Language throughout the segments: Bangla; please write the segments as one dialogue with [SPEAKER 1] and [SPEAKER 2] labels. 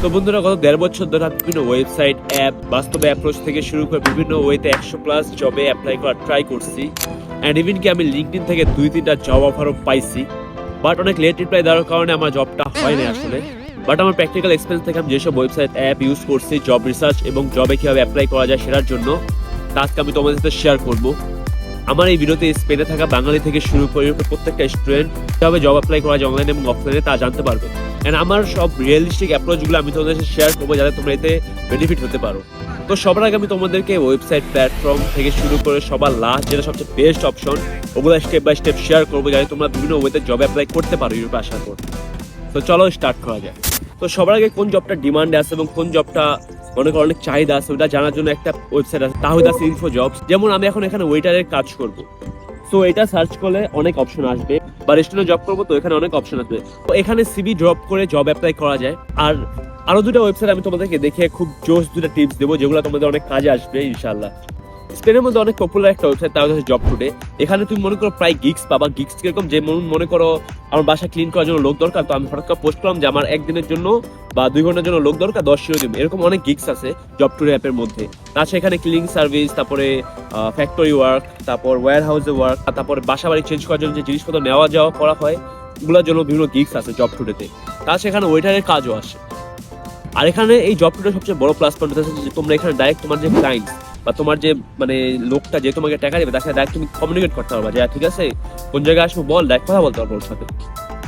[SPEAKER 1] তো বন্ধুরা, গত 1.5 বছর ধরে আমি বিভিন্ন ওয়েবসাইট, অ্যাপ, বাস্তবে অ্যাপ্রোচ থেকে শুরু করে বিভিন্ন ওয়েতে 100+ জবে অ্যাপ্লাই করার ট্রাই করছি। অ্যান্ড ইভেন কি আমি লিঙ্কডইন থেকে 2-3টা জব অফারও পাইছি, বাট অনেক লেট রিপ্লাই দেওয়ার কারণে আমার জবটা হয় না আসলে। বাট আমার প্র্যাকটিক্যাল এক্সপিরিয়েন্স থেকে আমি যেসব ওয়েবসাইট, অ্যাপ ইউজ করছি জব রিসার্চ এবং জবে কীভাবে অ্যাপ্লাই করা যায় সেটার জন্য, টাস্ক আমি তোমাদের সাথে শেয়ার করবো। আমার এই ভিডিওতে স্পেনে থাকা বাঙালি থেকে শুরু করে প্রত্যেকটা স্টুডেন্ট কীভাবে জব অ্যাপ্লাই করা যায় অনলাইন এবং অফলাইনে তা জানতে পারবে। অ্যান্ড আমার সব রিয়েলিস্টিক অ্যাপ্রোচগুলো আমি তোমাদের সাথে শেয়ার করবো যাতে তোমরা এতে বেনিফিট হতে পারো। তো সবার আগে আমি তোমাদেরকে ওয়েবসাইট, প্ল্যাটফর্ম থেকে শুরু করে সবার লাস্ট যেটা সবচেয়ে বেস্ট অপশন, ওগুলো স্টেপ বাই স্টেপ শেয়ার করবো যাতে তোমরা বিভিন্ন ওয়েতে জব অ্যাপ্লাই করতে পারো ইউরোপে আসার পর। তো চলো স্টার্ট করা যায়। তো সবার আগে কোন জবটা ডিমান্ডে আছে এবং কোন জবটা মনে করো অনেক চাহিদা আছে ওটা জানার জন্য একটা ওয়েবসাইট আছে, তাহলে আছে ইনফো জবস। যেমন আমি এখন এখানে ওয়েটারের কাজ করব, তো এটা সার্চ করলে অনেক অপশন আসবে, বা রেস্টুরেন্টে জব করবো তো এখানে অনেক অপশন আসবে। তো এখানে সিভি ড্রপ করে জব অ্যাপ্লাই করা যায়। আর আরো দুটো ওয়েবসাইট আমি তোমাদেরকে দেখে খুব জোস দুটো টিপস দেবো যেগুলো তোমাদের অনেক কাজে আসবে ইনশাল্লাহ। স্পেনের মধ্যে অনেক পপুলার একটা ওয়েবসাইট, তার হচ্ছে জব টুডে। এখানে তুমি মনে করো প্রায় গিগস পাবা। গিগস কিরকম, যে মনে করো আমার বাসা ক্লিন করার জন্য লোক দরকার, তো আমি হঠাৎ করে পোস্ট করলাম যে আমার একদিনের জন্য বা 2 ঘন্টার জন্য লোক দরকার, 10 ইউরো দিন। এরকম অনেক গিগস আছে জব টুডে অ্যাপের মধ্যে। তাছাড়া এখানে ক্লিনিং সার্ভিস, তারপরে ফ্যাক্টরি ওয়ার্ক, তারপর ওয়্যার হাউসে ওয়ার্ক, তারপরে বাসা বাড়ি চেঞ্জ করার জন্য যে জিনিসপত্র নেওয়া যাওয়া করা হয় ওগুলোর জন্য বিভিন্ন গিগস আছে জব টুডেতে। তাছাড়া এখানে ওয়েটারের কাজও আসে। আর এখানে এই জব টুডে সবচেয়ে বড় প্লাস পয়েন্ট হচ্ছে যে তোমরা এখানে ডাইরেক্ট তোমার যে ক্লায়েন্ট বা তোমার যে মানে লোকটা যে তোমাকে টাকা দেবে তাকে ডাইরেক্ট তুমি কমিউনিকেট করতে পারবা যে ঠিক আছে কোন জায়গায় আসবো বল, ডাইরেক্ট কথা বলতে পারবো ওর সাথে।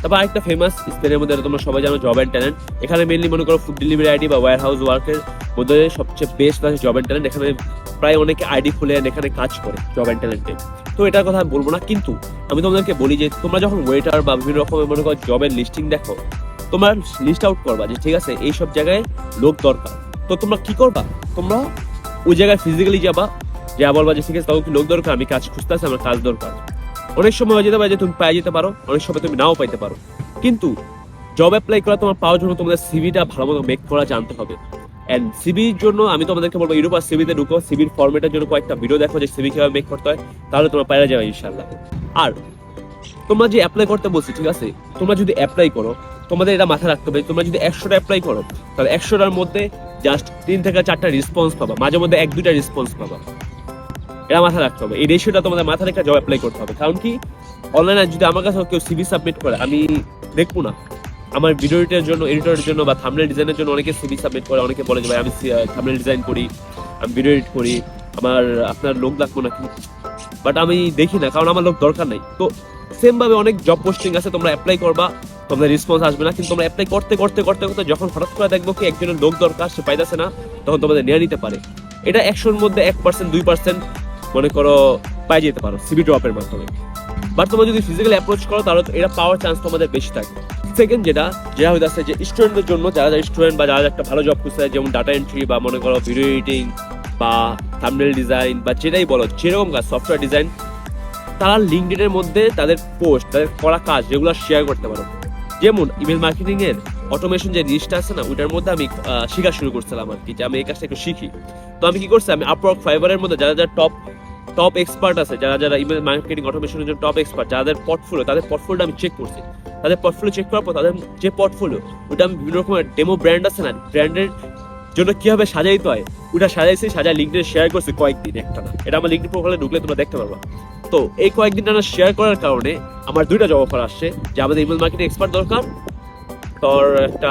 [SPEAKER 1] তারপর আরেকটা ফেমাস স্পেনের মধ্যে তোমরা সবাই জানো জব অ্যান্ড ট্যালেন্ট। এখানে মেনলি মনে করো ফুড ডেলিভারি আইডি বা ওয়্যার হাউস ওয়ার্কের মধ্যে সবচেয়ে বেস্ট আছে জব অ্যান্ড ট্যালেন্ট। এখানে প্রায় অনেকে আইডি খুলে এখানে কাজ করে জব অ্যান্ড ট্যালেন্টে। তো এটার কথা আমি বলবো না, কিন্তু আমি তোমাদেরকে বলি যে তোমরা যখন ওয়েটার বা বিভিন্ন রকমের মনে করো জবের লিস্টিং দেখো, তোমার লিস্ট আউট করবা যে ঠিক আছে এইসব জায়গায় লোক দরকার। তো তোমরা কি করবা, তোমরা ওই জায়গায় ফিজিক্যালি যাবা, যা বলবা যে ঠিক আছে তাও কি লোক দরকার, আমি কাজ খুঁজতেছি, আমার কাজ দরকার। অনেক সময় হয়ে যেতে পারে যে তুমি পেয়ে যেতে পারো, অনেক সময় তুমি নাও পাইতে পারো। কিন্তু জব অ্যাপ্লাই করা তোমার পাওয়ার জন্য তোমাদের সিভিটা ভালো মতো মেক করা জানতে হবে। অ্যান্ড সিভির জন্য আমি তোমাদেরকে বলবো ইউরোপ আর সিভিতে ঢুকো, সিভির ফরম্যাটের জন্য কয়েকটা ভিডিও দেখো যে সিভি কিভাবে মেক করতে হয়, তাহলে তোমরা পেয়ে যাবে ইনশাল্লাহ। আর তোমরা যে অ্যাপ্লাই করতে বলছি ঠিক আছে, তোমরা যদি অ্যাপ্লাই করো তোমাদের এটা মাথায় রাখতে হবে, তোমরা যদি 100টা অ্যাপ্লাই করো তাহলে 100টার মধ্যে জাস্ট 3 থেকে 4টা রেসপন্স পাবা, মাঝে মধ্যে 1-2টা রেসপন্স পাবা। এটা মাথায় রাখতে হবে, এই রেশিওটা তোমাদের মাথায় রেখে জব অ্যাপ্লাই করতে হবে। কারণ কি অনলাইনে যদি আমার কাছে কেউ সিভি সাবমিট করে আমি দেখবো না। আমার ভিডিও এডিটের জন্য, এডিটরের জন্য বা থাম্বনেল ডিজাইনের জন্য অনেকে সিভি সাবমিট করে, অনেকে বলে যে ভাই আমি থাম্বনেল ডিজাইন করি, আমি ভিডিও এডিট করি, আপনার লোক লাগবো নাকি, বাট আমি দেখি না কারণ আমার লোক দরকার নেই। তো সেম ভাবে অনেক জব পোস্টিং আছে, তোমরা অ্যাপ্লাই করবা, তোমাদের রেসপন্স আসবে না, কিন্তু তোমরা অ্যাপ্লাই করতে করতে করতে করতে যখন হঠাৎ করে দেখবো কি একজনের লোক দরকার, সে পাইতেছে না, তখন তোমাদের নিয়ে নিতে পারে। এটা 100-র মধ্যে 1%, 2% মনে করো পাই যেতে পারো সিভি ড্রপের মাধ্যমে। বাট তোমরা যদি ফিজিক্যালি অ্যাপ্রোচ করো তাহলে এটা পাওয়ার চান্স তোমাদের বেশি থাকে। সেকেন্ড যেটা হইতেছে যে স্টুডেন্টদের জন্য, যারা স্টুডেন্ট বা যারা একটা ভালো জব খুঁজতে হয়, যেমন ডাটা এন্ট্রি বা মনে করো ভিডিও এডিটিং বা থাম্বনেল ডিজাইন বা যেটাই বলো, যেরকম কাজ, সফটওয়্যার ডিজাইন, তারা লিঙ্কডইনের মধ্যে তাদের পোস্ট, তাদের করা কাজ যেগুলো শেয়ার করতে পারো। যেমন ইমেল মার্কেটিং এর অটোমেশন যে জিনিসটা আছে না, ওইটার মধ্যে আমি শেখা শুরু করছিলাম আর কি, যে আমি এই কাজটা একটু শিখি। তো আমি কি করছি, আমি আপওয়ার্ক, ফাইবারের মধ্যে যারা যারা টপ এক্সপার্ট আছে, যারা যারা ইমেল মার্কেটিং অটোমেশনের জন্য টপ এক্সপার্ট, যাদের পোর্টফোলিও, তাদের পোর্টফোলিওটা আমি চেক করছি। তাদের পোর্টফোলিও চেক করার পর তাদের যে পোর্টফোলিও, ওটা আমি বিভিন্ন রকমের ডেমো ব্র্যান্ড আছে না, ব্র্যান্ডের জন্য কিভাবে সাজাইতে হয় ওটা সাজায় লিঙ্কডইনে শেয়ার করছি কয়েকদিন একটা না। এটা আমার লিঙ্কডইন প্রোফাইলে ঢুকলে তোমরা দেখতে পারবা। তো এই কয়েকদিন টানা শেয়ার করার কারণে আমার 2টা জব অফার আসছে, যে আমাদের ইমেল মার্কেটিং এক্সপার্ট দরকার, তোর একটা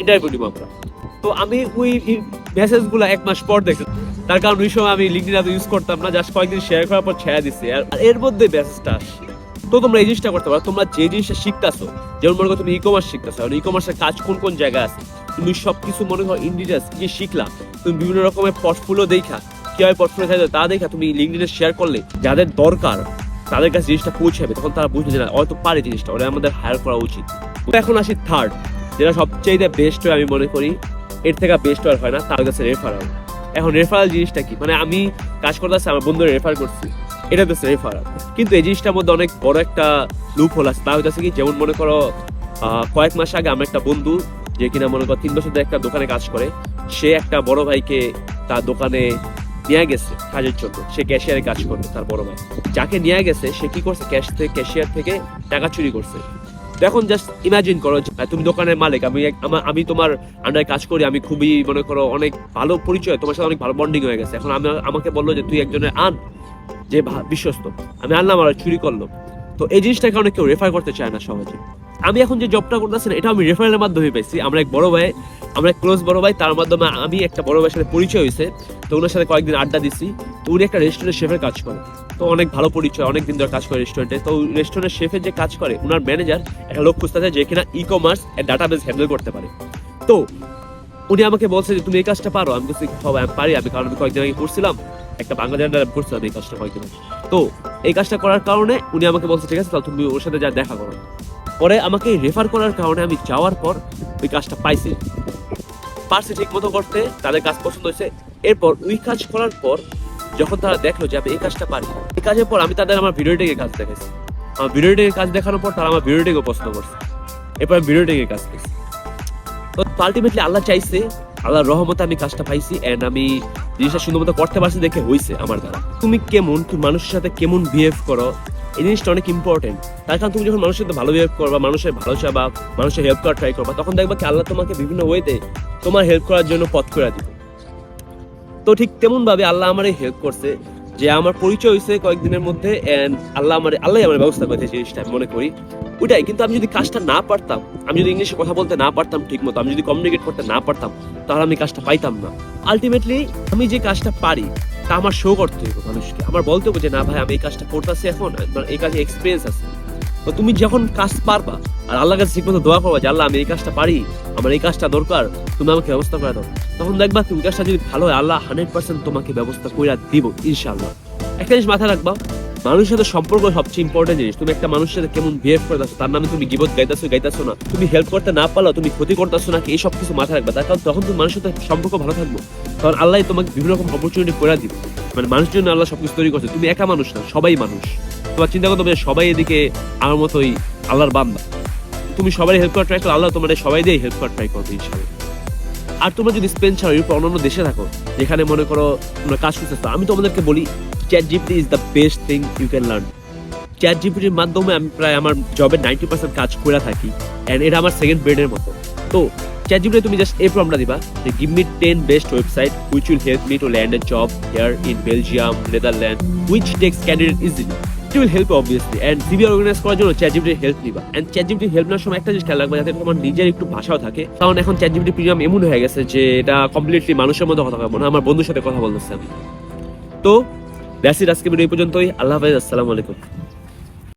[SPEAKER 1] ইন্টারভিউ দিব আমরা। তো আমি ওই মেসেজগুলো 1 মাস পর দেখছি, তার কারণ ওই সময় আমি লিঙ্কডইন এত ইউজ করতাম না, জাস্ট কয়েকদিন শেয়ার করার পর ছেড়ে দিচ্ছি, আর এর মধ্যে মেসেজটা আসছে। তো তোমরা এই জিনিসটা করতে পারো, তোমরা যে জিনিসটা শিখতেছো, যেমন মনে করো তুমি ই-কমার্স শিখতেছো, ই-কমার্সের কাজ কোন কোন জায়গায় আছে, তুমি সবকিছু মনে করো ইন ডিটেইলস কি শিখলা, তুমি বিভিন্ন রকমের পোর্টফোলিও দেখা, কিভাবে পোর্টফোলিও থাকে তা দেখা তুমি লিঙ্কডইনে শেয়ার করলে যাদের দরকার তাদের কাছে জিনিসটা পৌঁছাবে, তখন তারা বুঝবে যে না হয়তো পারে জিনিসটা, ওরা আমাদের হায়ার করা উচিত। এখন আসি থার্ড, যেটা সবচেয়ে বেস্ট হয় আমি মনে করি, এর থেকে বেস্ট আর হয় না, তার কাছে রেফারেল। এখন রেফারেল জিনিসটা কি, মানে আমি কাজ করতে আসছি, আমার বন্ধুরা রেফার করছি, এটা হচ্ছে রেফারেল। কিন্তু এই জিনিসটার মধ্যে অনেক বড় একটা লুপ হোল আছে। তা হইতেছে কি, যেমন মনে করো কয়েক মাস আগে আমার একটা বন্ধু, যে কিনা মনে করো 3 বছর ধরে একটা দোকানে কাজ করে, সে একটা বড় ভাইকে তার দোকানে নিয়ে গেছে কাজের জন্য, সে ক্যাশিয়ারে কাজ করবে। তার বড় ভাই যাকে নিয়ে গেছে, সে কি করছে, ক্যাশিয়ার থেকে টাকা চুরি করছে। তো এখন জাস্ট ইমাজিন করো যে তুমি দোকানের মালিক, আমি তোমার আন্ডারে কাজ করি, আমি খুবই মনে করো অনেক ভালো পরিচয়, তোমার সাথে অনেক ভালো বন্ডিং হয়ে গেছে। এখন আমাকে বললো যে তুই একজনের আন যে বিশ্বস্ত, আমি আনলাম আর চুরি করলো। তো এই জিনিসটাকে অনেক কেউ রেফার করতে চায় না সহজে। আমি এখন যে জবটা করতেছি না, এটা আমি রেফারেলের মাধ্যমে পাইছি। আমরা এক ক্লোজ বড় ভাই, তার মাধ্যমে আমি একটা বড় ভাইয়ের সাথে পরিচয় হয়েছে। তো ওনার সাথে কয়েকদিন আড্ডা দিছি। তো উনি একটা রেস্টুরেন্টের শেফের কাজ করে, তো অনেক ভালো পরিচয়, অনেক দিন ধরে কাজ করে রেস্টুরেন্টে। তো রেস্টুরেন্টের শেফের যে কাজ করে, ওনার ম্যানেজার একটা লোক খুঁজতে চায় যে কিনা ই-কমার্স এর ডাটাবেস হ্যান্ডেল করতে পারে। তো উনি আমাকে বলছে যে তুমি এই কাজটা পারো। আমি বলছি হবে, আমি পারি। কারণ আমি কয়েকদিন আগে করছিলাম, একটা বাংলাদেশ করছিলাম এই কাজটা কয়েকদিন। তো এই কাজটা করার কারণে উনি আমাকে বলছে ঠিক আছে তাহলে তুমি ওর সাথে যা দেখা করো। পরে আমাকে রেফার করার কারণে আমি যাওয়ার পর ওই কাজটা পারছি ঠিক মতো করতে, তাদের কাজ পছন্দ হয়েছে। এরপর ওই কাজ করার পর যখন তারা দেখলো যে আমি এই কাজটা পারি, এই কাজের পর আমি তাদের আমার ভিডিও টেকে কাজ দেখাইছি। আমার ভিডিও টেকে কাজ দেখানোর পর তারা আমার ভিডিও টেকে পছন্দ করছে। এরপর আমি ভিডিও টেকে কাজ করছি। তো আলটিমেটলি আল্লাহ চাইছে, আল্লাহর রহমতে আমি কাজটা পাইছি, এন্ড আমি জিনিসটা সুন্দর মতো করতে পারছি দেখে হয়েছে আমার দ্বারা। তুমি মানুষের সাথে কেমন বিহেভ করো, এই জিনিসটা অনেক ইম্পর্টেন্ট। তার কারণ তুমি যখন মানুষের সাথে ভালো বিহেভ করবা, মানুষের ভালো চাবা, মানুষের হেল্প করার ট্রাই করবা, তখন দেখবা কি আল্লাহ তোমাকে বিভিন্ন ওয়েতে তোমার হেল্প করার জন্য পথ করে দিবে। তো ঠিক তেমন ভাবে আল্লাহ আমার হেল্প করছে, যে আমার পরিচয় হয়েছে কয়েকদিনের মধ্যে, এন্ড আল্লাহ আমার ব্যবস্থা করেছে জিনিসটা আমি মনে করি ওইটাই। কিন্তু আমি যদি কাজটা না পারতাম, আমি যদি ইংলিশে কথা বলতে না পারতাম ঠিক মতো, আমি যদি কমিউনিকেট করতে না পারতাম, তাহলে আমি কাজটা পাইতাম না। আলটিমেটলি আমি যে কাজটা পারি তা আমার শো করতে হবে মানুষকে, আমার বলতে হবে যে না ভাই আমি এই কাজটা করতেছি, এখন এই কাজে এক্সপিরিয়েন্স আছে। তো তুমি যখন কাজ পারবা আর আল্লাহর কাছে ঠিক মতো দোয়া করবা যে আল্লাহ আমি এই কাজটা পারি, আমার এই কাজটা দরকার, তুমি আমাকে ব্যবস্থা করে দাও, তখন দেখবা তুমি কাজটা যদি ভালো হয় আল্লাহ 100% তোমাকে ব্যবস্থা করে দিব ইনশাআল্লাহ। একটা জিনিস মাথায় রাখবা, মানুষের সাথে সম্পর্ক সবচেয়ে ইম্পর্টেন্ট জিনিস। তুমি একটা মানুষের সাথে কেমন বিহেভ করতেছো, তার নামে তুমি গিবত গাইতেছো না, তুমি হেল্প করতে না পারলেও তুমি ক্ষতি করতেছো নাকি, এই সব কিছু মাথায় রাখবা। তার কারণ তখন তুমি মানুষের সাথে সম্পর্ক ভালো থাকবো, কারণ আল্লাহ তোমাকে বিভিন্ন রকম অপরচুনিটি করে দিবে। মানে মানুষের জন্য আল্লাহ সবকিছু তৈরি করছে, তুমি একা মানুষ না, সবাই মানুষ। তোমার চিন্তা করতে হবে সবাই এদিকে আমার মতোই আল্লাহর বান্দা। তুমি সবাই হেল্প করার ট্রাই করো, আল্লাহ তোমাদের সবাই দিয়ে হেল্প করার ট্রাই করবে ইনশাআল্লাহ। আর তোমরা যদি স্পেন ছাড়ো এরপর অন্যান্য দেশে থাকো যেখানে মনে করো তোমরা কাজ করতেছো, আমি তোমাদেরকে বলি ChatGPT is the best thing you can learn. ChatGPTর মাধ্যমে আমি প্রায় আমার জবের 90% কাজ করে থাকি, এন্ড এটা আমার সেকেন্ড ব্রেডের মতো। তো ChatGPT তুমি জাস্ট এই প্রম্পটটা দিবা যে give me 10 best website which will help me to land a job here in Belgium, Netherland, which takes candidate easily. It will help obviously, and CV organize করার জন্য ChatGPT হেল্প নিবা। এন্ড ChatGPT হেল্প নেওয়ার সময় একটা জিনিস খেয়াল রাখবা যাতে তোমার নিজের একটু ভাষাও থাকে, কারণ এখন ChatGPT প্রিমিয়াম এমন হয়ে গেছে যে এটা কমপ্লিটলি মানুষের মধ্যে কথা বলবো না, আমার বন্ধুর সাথে কথা বলতেছে আমি। তো দ্যাটস ইট, আজকে ভিডিও এই পর্যন্তই। আল্লাহ হাফেজ, আসসালামু আলাইকুম।